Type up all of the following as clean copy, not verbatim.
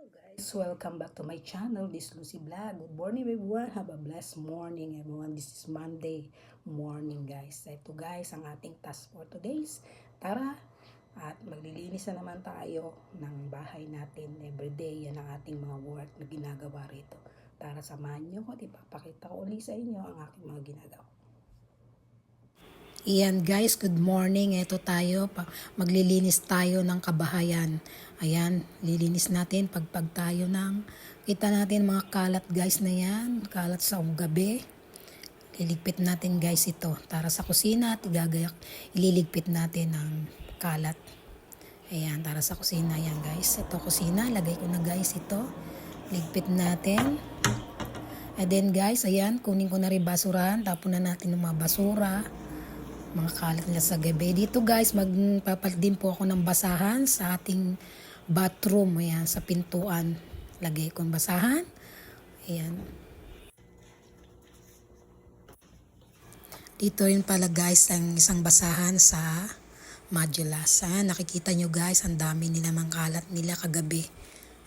Guys, welcome back to my channel. This is Lucy Vlog. Good morning everyone. Have a blessed morning everyone. This is Monday morning guys. Ito guys ang ating task for today's. Tara at maglilinis na naman tayo ng bahay natin everyday. Yan ang ating mga work na ginagawa rito. Tara samahan nyo ko. Ipapakita ko ulit sa inyo ang aking mga ginagawa. Iyan guys, good morning. Ito tayo, maglilinis tayo ng kabahayan. Ayan, lilinis natin pagpag tayo ng, kita natin mga kalat guys na yan, kalat sa gabi. Liligpit natin guys ito. Tara sa kusina at ililigpit natin ang kalat. Ayan, tara sa kusina yan guys. Ito kusina, lagay ko na guys ito. Ligpit natin. And then guys, ayan, kunin ko na rin basurahan. Tapon na natin ng mga basura. Mga kalat nila sa gabi. Dito guys, magpapalit din po ako ng basahan sa ating bathroom. Ayan, sa pintuan. Lagay ko ng basahan. Ayan. Dito rin pala guys ang isang basahan sa modulas. Ayan, nakikita nyo guys, ang dami nila ng kalat nila kagabi.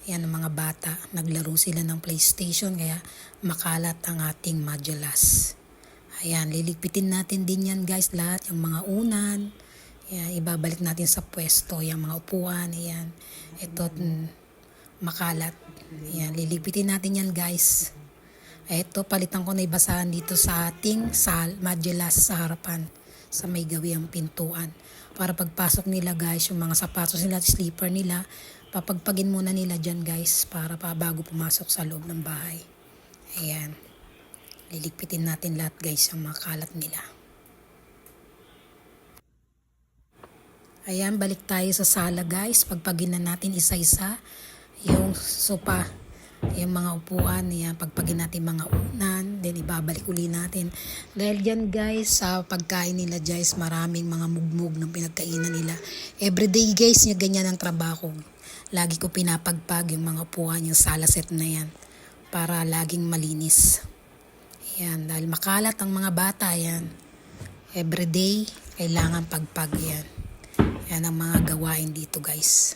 Ayan, ang mga bata. Naglaro sila ng PlayStation kaya makalat ang ating modulas. Ayan, liligpitin natin din yan guys lahat, yung mga unan. Ayan, ibabalik natin sa pwesto, yung mga upuan. Ayan, ito makalat. Ayan, liligpitin natin yan guys. Ito, palitan ko na ibasahan dito sa ating modulas sa harapan, sa may gawing pintuan. Para pagpasok nila guys, yung mga sapatos nila, slipper nila, papagpagin muna nila dyan guys, para bago pumasok sa loob ng bahay. Ayan. Liligpitin natin lahat guys ang mga kalat nila. Ayan, balik tayo sa sala guys. Pagpagin na natin isa-isa yung sopa, yung mga upuan. Ayan, pagpagin natin mga unan. Then ibabalik uli natin. Dahil dyan guys, sa pagkain nila guys, maraming mga mugmug ng pinagkainan nila. Everyday guys, yung ganyan ang trabaho. Lagi ko pinapagpag yung mga upuan, yung sala set na yan. Para laging malinis. Yan, dahil makalat ang mga bata yan. Everyday, kailangan pagpag yan. Yan ang mga gawain dito guys.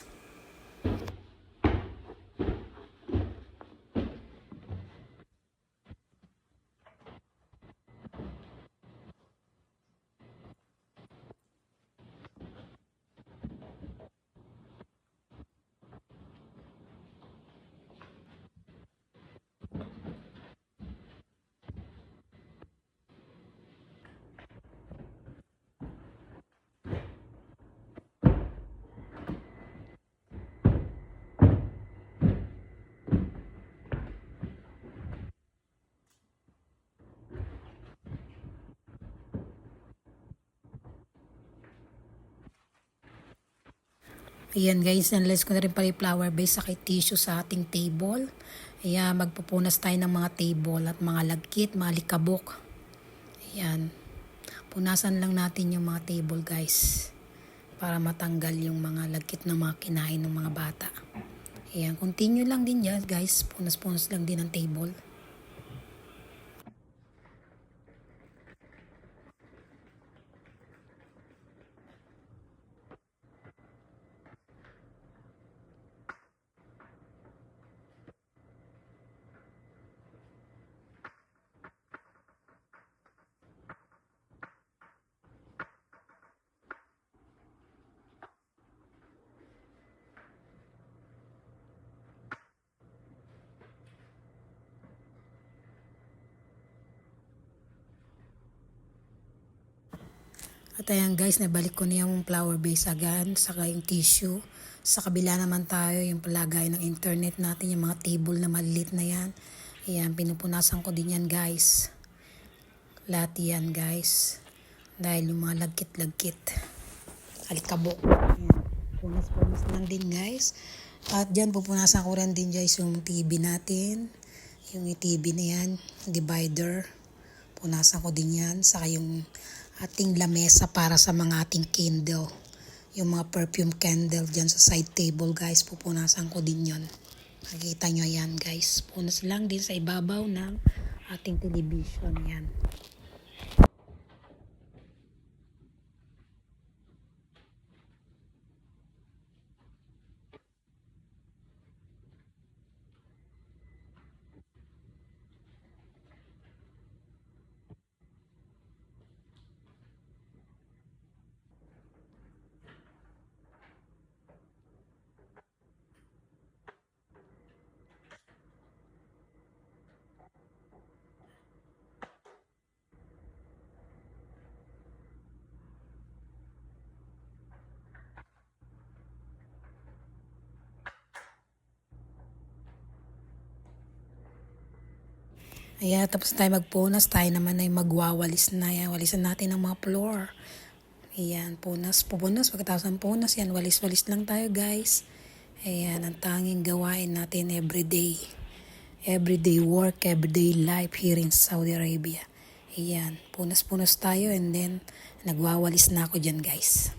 Ayan guys, nalis ko na rin pala yung flower base sa tissue sa ating table. Ayan, magpupunas tayo ng mga table at mga lagkit, mga likabok. Ayan, punasan lang natin yung mga table guys. Para matanggal yung mga lagkit na mga kinain ng mga bata. Ayan, continue lang din yan guys. Punas-punas lang din ang table. At ayan guys, nabalik ko na yung flower base agad, saka yung tissue. Sa kabila naman tayo, yung palagay ng internet natin, yung mga table na maliit na yan. Ayan, pinupunasan ko din yan guys. Lahat yan guys. Dahil yung mga lagkit-lagkit. Alikabok. Ayan, punas-punas lang din guys. At dyan, pupunasan ko rin din guys yung TV natin. Yung TV na yan, divider. Punasan ko din yan. Saka yung ating lamesa para sa mga ating candle. Yung mga perfume candle dyan sa side table guys, pupunasan ko din yon. Nakikita nyo yan guys. Punas lang din sa ibabaw ng ating television yan. Ayan, tapos tayo magpunas, tayo naman ay magwawalis na. Ayan, walisan natin ang mga floor. Ayan, pupunas. Pagkatapos ng punas, yan, walis-walis lang tayo guys. Ayan, ang tanging gawain natin everyday. Everyday work, everyday life here in Saudi Arabia. Ayan, punas-punas tayo and then nagwawalis na ako dyan guys.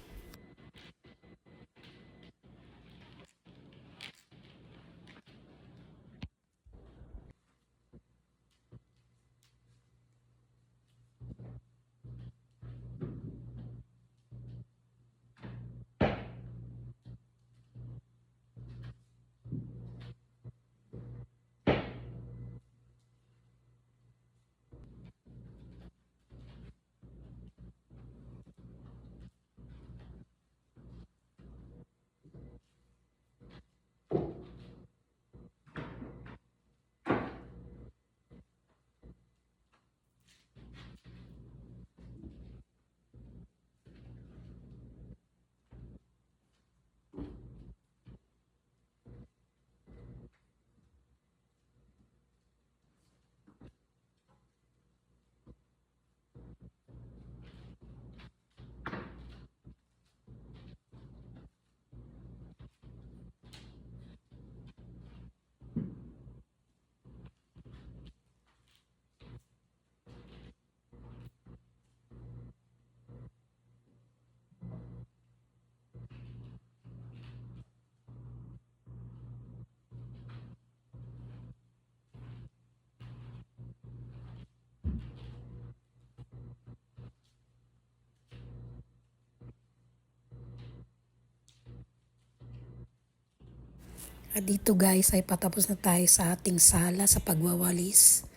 At dito guys ay patapos na tayo sa ating sala sa pagwawalis.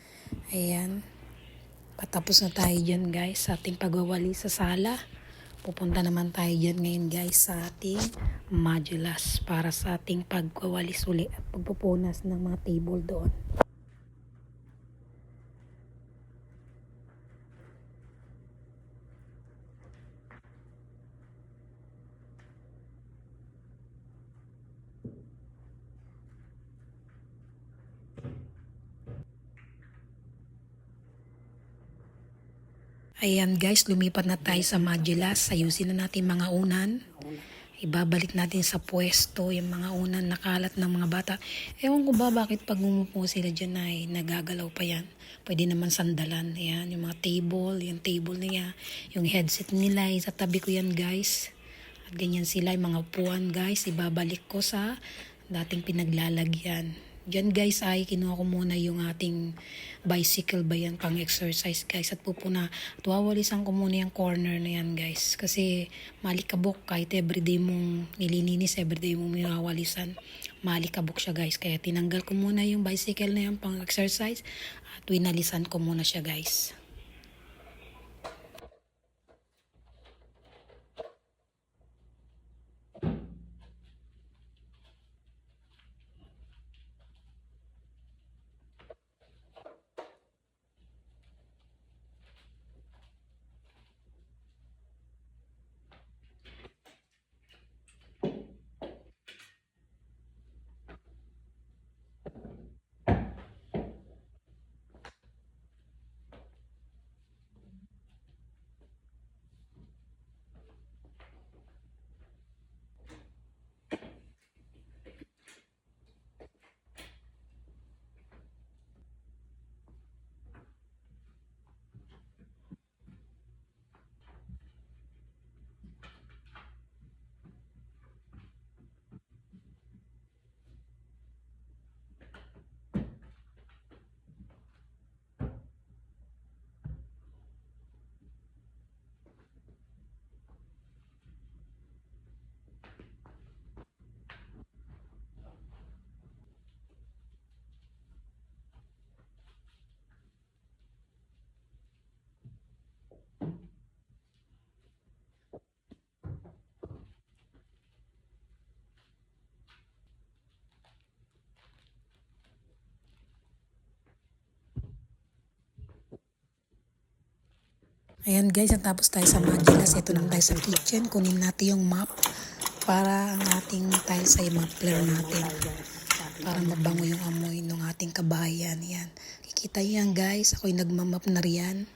Ayan. Patapos na tayo dyan guys sa ating pagwawalis sa sala. Pupunta naman tayo dyan ngayon guys sa ating modulas para sa ating pagwawalis uli at pagpupunas ng mga table doon. Ayan guys, lumipat na tayo sa modulas. Ayusin na natin mga unan. Ibabalik natin sa pwesto yung mga unan nakalat ng mga bata. Ewan ko ba bakit pag umupo sila dyan ay nagagalaw pa yan. Pwede naman sandalan. Ayan, yung mga table, yung table niya. Yung headset nila, sa tabi ko yan guys. At ganyan sila, yung mga upuan guys. Ibabalik ko sa dating pinaglalagyan. Diyan guys ay kinuha ko muna yung ating bicycle ba yan pang exercise guys at pupuna at wawalisan ko muna yung corner na yan guys kasi malikabok kahit everyday mong nililinis, everyday mong minawalisan, malikabok siya guys, kaya tinanggal ko muna yung bicycle na yan pang exercise at winalisan ko muna siya guys. Ayan guys, natapos tayo sa modulas. Ito naman tayo sa kitchen. Kunin natin yung mop para ang ating tiles ay ma-clear natin. Para mabango yung amoy ng ating kabayan. Yan. Kita yan guys, ako'y nagmamap na riyan.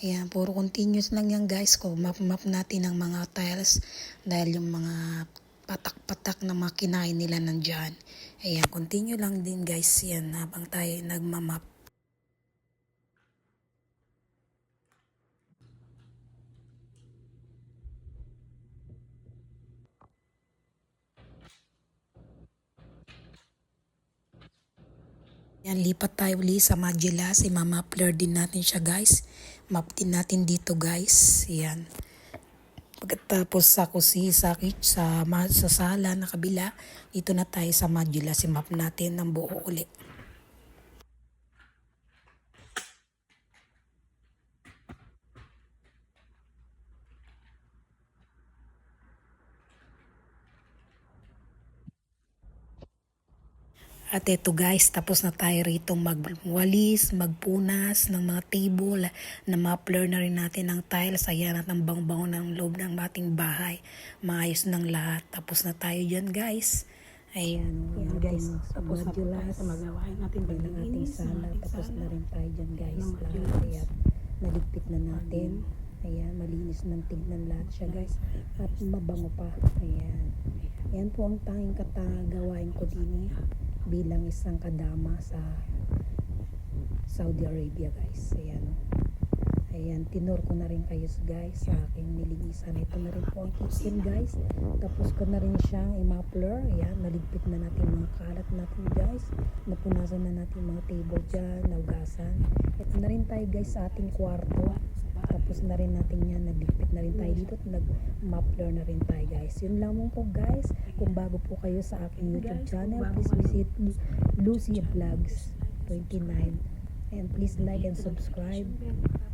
Ayan, puro continuous lang yan guys. Kung map natin ang mga tiles dahil yung mga patak-patak na makinain nila nandyan. Ayan, continue lang din guys yan habang tayo nagmamap. Yan, lipat tayo ulit sa modulas. Imamapler din natin siya guys. Map din natin dito guys. Yan. Pagkatapos sa sa sala na kabila, dito na tayo sa modulas. Imap natin ng buo uli. At eto guys, tapos na tayo rito magwalis, magpunas ng mga table, na mapler na rin natin ang tiles. Ayan, at ang bang-bango ng loob ng ating bahay. Maayos ng lahat. Tapos na tayo dyan guys. Ayan, Ayan guys, tapos na tayo sa magawain natin ng ating sala. Tapos na rin tayo dyan guys. Lahat, naligpit na natin. Ayan, malinis ng tignan lahat siya guys. At mabango pa. Ayan. Ayan po ang tanging katagawain ko din bilang isang kadama sa Saudi Arabia guys. Ayan. Ayan, tinur ko na rin kayo guys sa aking nilinisan. Ito na rin po ang kitchen guys. Tapos ko na rin siyang imapler. Ayan, naligpit na natin mga kalat natin guys. Napunasan na natin mga table dyan, naugasan. Ito na rin tayo guys sa ating kwarto. Tapos na rin natin yan, nagligpit na rin tayo dito at nag-mapler na rin tayo guys. Yun lamang po guys. Kung bago po kayo sa aking YouTube channel, please visit Lucy Vlogs 29. And please like and subscribe.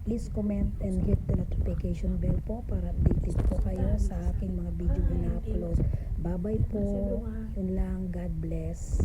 Please comment and hit the notification bell po para updated po kayo sa aking mga video na upload. Bye bye po. Yun lang. God bless.